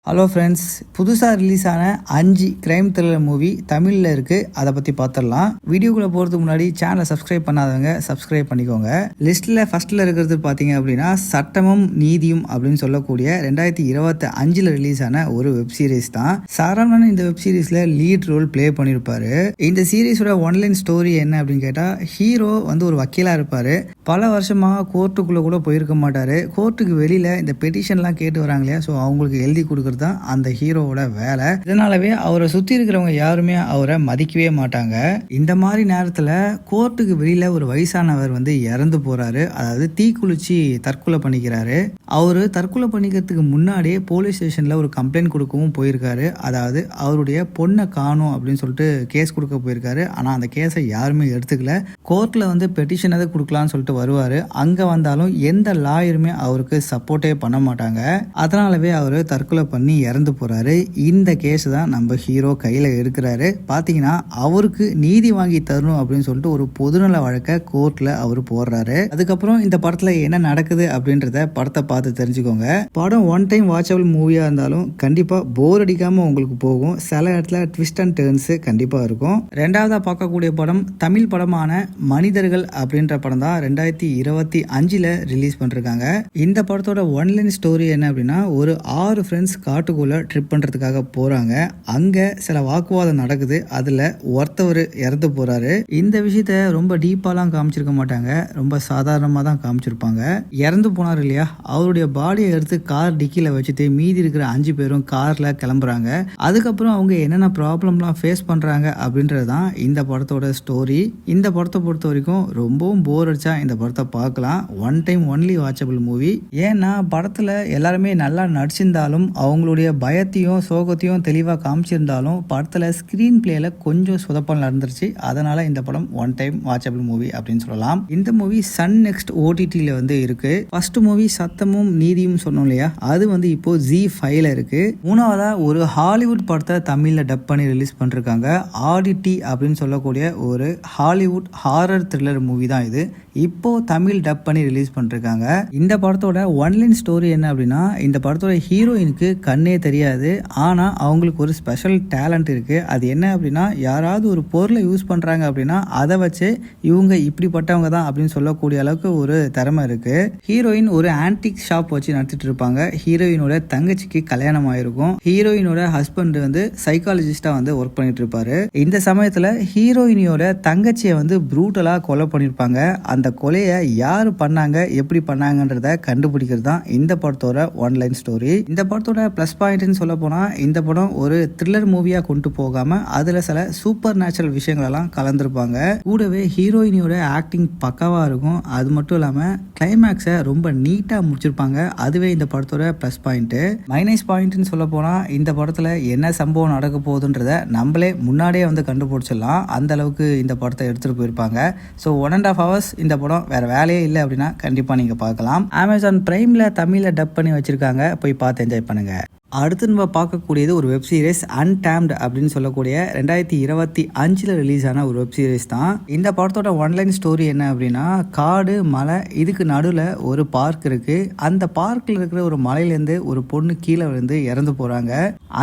Hello friends, புதுசாக release ஆன 5 crime thriller movie தமிழில் இருக்குது. அதை பற்றி பார்த்துடலாம். வீடியோக்குள்ளே போகிறதுக்கு முன்னாடி சேனலை சப்ஸ்கிரைப் பண்ணாதவங்க சப்ஸ்கிரைப் பண்ணிக்கோங்க. லிஸ்ட்டில் ஃபஸ்ட்டில் இருக்கிறது பார்த்தீங்க அப்படின்னா சட்டமும் நீதியும் அப்படின்னு சொல்லக்கூடிய 2025 ரிலீஸ் ஆன ஒரு வெப் சீரிஸ் தான். சரவணன் இந்த வெப் சீரிஸில் லீட் ரோல் ப்ளே பண்ணியிருப்பாரு. இந்த சீரிஸோட ஒன்லைன் ஸ்டோரி என்ன அப்படின்னு கேட்டால், ஹீரோ வந்து ஒரு வக்கீலாக இருப்பார். பல வருஷமாக கோர்ட்டுக்குள்ளே கூட போயிருக்க மாட்டார். கோர்ட்டுக்கு வெளியில் இந்த பெட்டிஷன்லாம் கேட்டு வராங்க இல்லையா, ஸோ அவங்களுக்கு எழுதி கொடுக்குறது தான் அந்த ஹீரோவோட வேலை. இதனாலவே அவரை சுற்றி இருக்கிறவங்க யாருமே அவரை மதிக்கவே மாட்டாங்க. இந்த மாதிரி நேரத்தில் கோர்ட்டுக்கு வெளியில் ஒரு வயசானவர் வந்து இறந்து போகிறாரு. அதாவது தீக்குளிச்சு தற்கொலை பண்ணிக்கிறாரு. அவர் தற்கொலை பண்ணிக்கிறதுக்கு முன்னாடியே போலீஸ் ஸ்டேஷனில் ஒரு கம்ப்ளைண்ட் கொடுக்கவும் போயிருக்காரு. அதாவது அவருடைய பொண்ணை காணும் அப்படின்னு சொல்லிட்டு கேஸ் கொடுக்க போயிருக்காரு. ஆனால் அந்த கேஸை யாருமே எடுத்துக்கல. கோர்ட்டில் வந்து பெட்டிஷன் எதை கொடுக்கலான்னு சொல்லிட்டு வருவார். அங்கே வந்தாலும் எந்த லாயருமே அவருக்கு சப்போர்ட்டே பண்ண மாட்டாங்க. அதனாலவே அவர் தற்கொலை பண்ணி இறந்து போறாரு. இந்த கேஸ் தான் நம்ம ஹீரோ கையில் எடுக்கிறாரு. பார்த்தீங்கன்னா அவருக்கு நீதி வாங்கி தரணும் அப்படின்னு சொல்லிட்டு ஒரு பொதுநல வழக்கை கோர்ட்டில் அவர் போடுறாரு. அதுக்கப்புறம் இந்த படத்தில் என்ன நடக்குது அப்படின்றத படத்தை பார்த்து தெரிஞ்சுக்கோங்க. படம் ஒன் டைம் வாட்சபிள் மூவியாக இருந்தாலும் கண்டிப்பாக போர் அடிக்காமல் உங்களுக்கு போகும். சில இடத்துல ட்விஸ்ட் அண்ட் டர்ன்ஸ் கண்டிப்பாக இருக்கும். ரெண்டாவதாக பார்க்கக்கூடிய படம் தமிழ் படமான மனிதர்கள் அப்படின்ற படம் தான் 2025 ரிலீஸ் பண்ணிருக்காங்க. இந்த படத்தோட ஒன்லைன் ஸ்டோரி என்ன அப்படின்னா, ஒரு 6 ஃப்ரெண்ட்ஸ் காட்டுக்குள்ள ட்ரிப் பண்றதுக்காக போறாங்க. அங்க சில வாக்குவாதம் நடக்குது. அதுல ஒருத்தவர் இறந்து போறாரு. இந்த விஷயத்த ரொம்ப டீப்பாலாம் காமிச்சிருக்க மாட்டாங்க. ரொம்ப சாதாரணமா தான் காமிச்சிருப்பாங்க. இறந்து போனார் இல்லையா, அவருடைய பாடியை எடுத்து கார் டிக்கில வச்சுட்டு மீதி இருக்கிற 5 பேரும் கார்ல கிளம்புறாங்க. அதுக்கப்புறம் அவங்க என்னென்ன ப்ராப்ளம்லாம் ஃபேஸ் பண்றாங்க அப்படின்றது தான் இந்த படத்தோட ஸ்டோரி. இந்த படத்தை பொறுத்த வரைக்கும் ரொம்பவும் போர் அடிச்சா இந்த படத்தை பார்க்கலாம். One time only watchable movie. ஏன்னா படத்துல எல்லாருமே நல்லா நடிச்சிருந்தாலும் அவங்களுடைய பயத்தையும் சோகத்தையும் தெளிவாக காமிச்சிருந்தாலும் படத்தில் ஸ்க்ரீன் பிளேல கொஞ்சம் சொதப்பல் நடந்துருச்சு. அதனால இந்த படம் ஒன் டைம் வாட்சபிள் மூவி அப்படின்னு சொல்லலாம். இந்த மூவி சன் நெக்ஸ்ட் ஓடிடியில் வந்து இருக்கு. ஃபர்ஸ்ட் மூவி சத்தமும் நீதியும் சொன்னோம் இல்லையா, அது வந்து இப்போ ZEE5ல இருக்கு. மூணாவதா ஒரு ஹாலிவுட் படத்தை தமிழில் டப் பண்ணி ரிலீஸ் பண்ணிருக்காங்க. ஆடிட்டி அப்படின்னு சொல்லக்கூடிய ஒரு ஹாலிவுட் ஹாரர் த்ரில்லர் மூவி தான் இது. இப்போ தமிழ் டப் பண்ணி ரிலீஸ் பண்ணிருக்காங்க. இந்த படத்தோட ஒன்லைன் ஸ்டோரி என்ன அப்படின்னா, இந்த படத்தோட ஹீரோயினுக்கு கண்ணே தெரியாது. ஆனால் அவங்களுக்கு ஒரு ஸ்பெஷல் டேலண்ட் இருக்குது. அது என்ன அப்படின்னா, யாராவது ஒரு பொருளை யூஸ் பண்ணுறாங்க அப்படின்னா அதை வச்சு இவங்க இப்படிப்பட்டவங்க தான் அப்படின்னு சொல்லக்கூடிய அளவுக்கு ஒரு திறமை இருக்குது. ஹீரோயின் ஒரு ஆன்டிக் ஷாப் வச்சு நடத்திட்டு இருப்பாங்க. ஹீரோயினோட தங்கச்சிக்கு கல்யாணம் ஆயிருக்கும். ஹீரோயினோட ஹஸ்பண்ட் வந்து சைக்காலஜிஸ்டா வந்து ஒர்க் பண்ணிட்டு இருப்பாரு. இந்த சமயத்தில் ஹீரோயினியோட தங்கச்சியை வந்து ப்ரூட்டலாக கொலை பண்ணியிருப்பாங்க. அந்த கொலையை யார் பண்ணாங்க, எப்படி பண்ணாங்கன்றத கண்டுபிடிக்கிறது தான் இந்த படத்தோட ஒன்லைன் ஸ்டோரி. இந்த படத்தோட ப்ளஸ் பாயிண்ட்னு சொல்ல போனால், இந்த படம் ஒரு த்ரில்லர் மூவியாக கொண்டு போகாமல் அதில் சில சூப்பர் நேச்சுரல் விஷயங்களெல்லாம் கலந்துருப்பாங்க. கூடவே ஹீரோயினியோட ஆக்டிங் பக்காவாக இருக்கும். அது மட்டும் இல்லாமல் கிளைமேக்ஸை ரொம்ப நீட்டாக முடிச்சிருப்பாங்க. அதுவே இந்த படத்தோட ப்ளஸ் பாயிண்ட்டு. மைனஸ் பாயிண்ட்னு சொல்ல போனால், இந்த படத்தில் என்ன சம்பவம் நடக்க போகுதுன்றத நம்மளே முன்னாடியே வந்து கண்டுபிடிச்சிடலாம். அந்த அளவுக்கு இந்த படத்தை எடுத்துகிட்டு போயிருப்பாங்க. ஸோ 1.5 hours இந்த படம் வேறு வேலையே இல்லை அப்படின்னா கண்டிப்பாக நீங்கள் பார்க்கலாம். அமேசான் பிரைமில் தமிழில் டப் பண்ணி வச்சுருக்காங்க. போய் பார்த்து என்ஜாய் பண்ணுங்கள். அடுத்து நம்ம பார்க்கக்கூடியது ஒரு வெப் சீரிஸ் அன்டாம்டு அப்படின்னு சொல்லக்கூடிய 2025 ரிலீஸ் ஆன ஒரு வெப் சீரிஸ் தான். இந்த படத்தோட ஒன்லைன் ஸ்டோரி என்ன அப்படின்னா, காடு மலை இதுக்கு நடுவில் ஒரு பார்க் இருக்கு. அந்த பார்க்கில் இருக்கிற ஒரு மலையிலேருந்து ஒரு பொண்ணு கீழே விழுந்து இறந்து போகிறாங்க.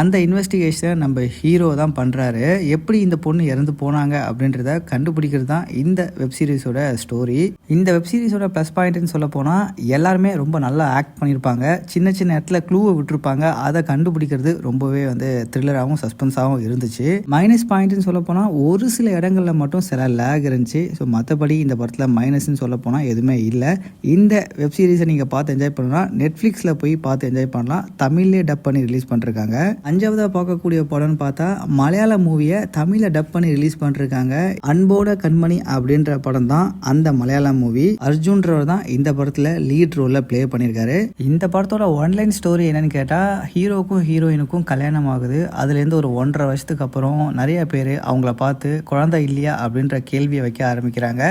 அந்த இன்வெஸ்டிகேஷனை நம்ம ஹீரோ தான் பண்ணுறாரு. எப்படி இந்த பொண்ணு இறந்து போனாங்க அப்படின்றத கண்டுபிடிக்கிறது தான் இந்த வெப் சீரிஸோட ஸ்டோரி. இந்த வெப் சீரிஸோட ப்ளஸ் பாயிண்ட்னு சொல்ல போனால், எல்லாருமே ரொம்ப நல்லா ஆக்ட் பண்ணியிருப்பாங்க. சின்ன சின்ன இடத்துல க்ளூவை விட்டுருப்பாங்க. அதை கண்டுபிடிக்கிறது ரொம்பவே வந்து த்ரில்லராகவும் சஸ்பென்ஸாகவும் இருந்துச்சு. மைனஸ் பாயிண்ட்னு சொல்ல போனால், ஒரு சில இடங்களில் மட்டும் சில லேக் இருந்துச்சு. ஸோ மற்றபடி இந்த படத்தில் மைனஸ்ன்னு சொல்ல போனால் எதுவுமே இல்லை. இந்த வெப் சீரிஸை நீங்கள் பார்த்து என்ஜாய் பண்ணலாம். நெட்ஃப்ளிக்ஸில் போய் பார்த்து என்ஜாய் பண்ணலாம். தமிழ்லேயே டப் பண்ணி ரிலீஸ் பண்ணிருக்காங்க. அஞ்சாவதாக பார்க்கக்கூடிய படம்னு பார்த்தா, மலையாள மூவியை தமிழில் டப் பண்ணி ரிலீஸ் பண்ணிருக்காங்க. அன்போட கண்மணி அப்படின்ற படம் தான் அந்த மலையாள மூவி. அர்ஜுன்றவர் தான் இந்த படத்தில் லீட் ரோலில் ப்ளே பண்ணியிருக்காரு. இந்த படத்தோட ஒன்லைன் ஸ்டோரி என்னன்னு கேட்டால், ஹீரோக்கும் ஹீரோயினுக்கும் கல்யாணம் ஆகுது. அதுலேருந்து ஒரு 1.5 வருஷத்துக்கு அப்புறம் நிறைய பேர் அவங்கள பார்த்து குழந்தை இல்லையா அப்படின்ற கேள்வியை வைக்க ஆரம்பிக்கிறாங்க.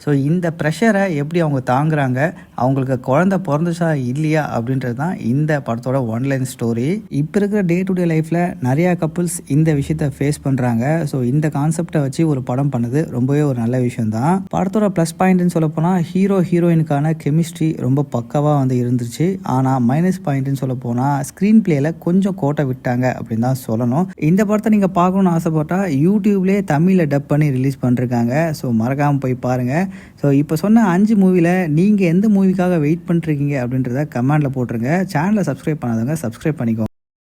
ஸோ இந்த ப்ரெஷரை எப்படி அவங்க தாங்குறாங்க, அவங்களுக்கு குழந்தை பிறந்துச்சா இல்லையா அப்படின்றது தான் இந்த படத்தோட ஒன்லைன் ஸ்டோரி. இப்போ இருக்கிற டே டு டே லைஃப்பில் நிறையா கப்புள்ஸ் இந்த விஷயத்தை ஃபேஸ் பண்ணுறாங்க. ஸோ இந்த கான்செப்டை வச்சு ஒரு படம் பண்ணுது ரொம்பவே ஒரு நல்ல விஷயம் தான். படத்தோட ப்ளஸ் பாயிண்ட்னு சொல்ல போனால், ஹீரோ ஹீரோயினுக்கான கெமிஸ்ட்ரி ரொம்ப பக்காவாக வந்து இருந்துச்சு. ஆனால் மைனஸ் பாயிண்ட்னு சொல்ல போனால், ஸ்க்ரீன் பிளேல கதையில் கொஞ்சம் கோட்டை விட்டாங்க அப்படின்னு தான் சொல்லணும். இந்த படத்தை நீங்கள் பார்க்கணுன்னு ஆசைப்பட்டா யூடியூப்லேயே தமிழில் டப் பண்ணி ரிலீஸ் பண்ணிருக்காங்க. ஸோ மறக்காமல் போய் பாருங்கள். ஸோ இப்போ சொன்ன 5 மூவியில் நீங்கள் எந்த மூவிக்காக வெயிட் பண்ணிருக்கீங்க அப்படின்றத கமெண்டில் போட்டுருங்க. சேனலை சப்ஸ்கிரைப் பண்ணாதவங்க சப்ஸ்கிரைப் பண்ணிக்கோங்க.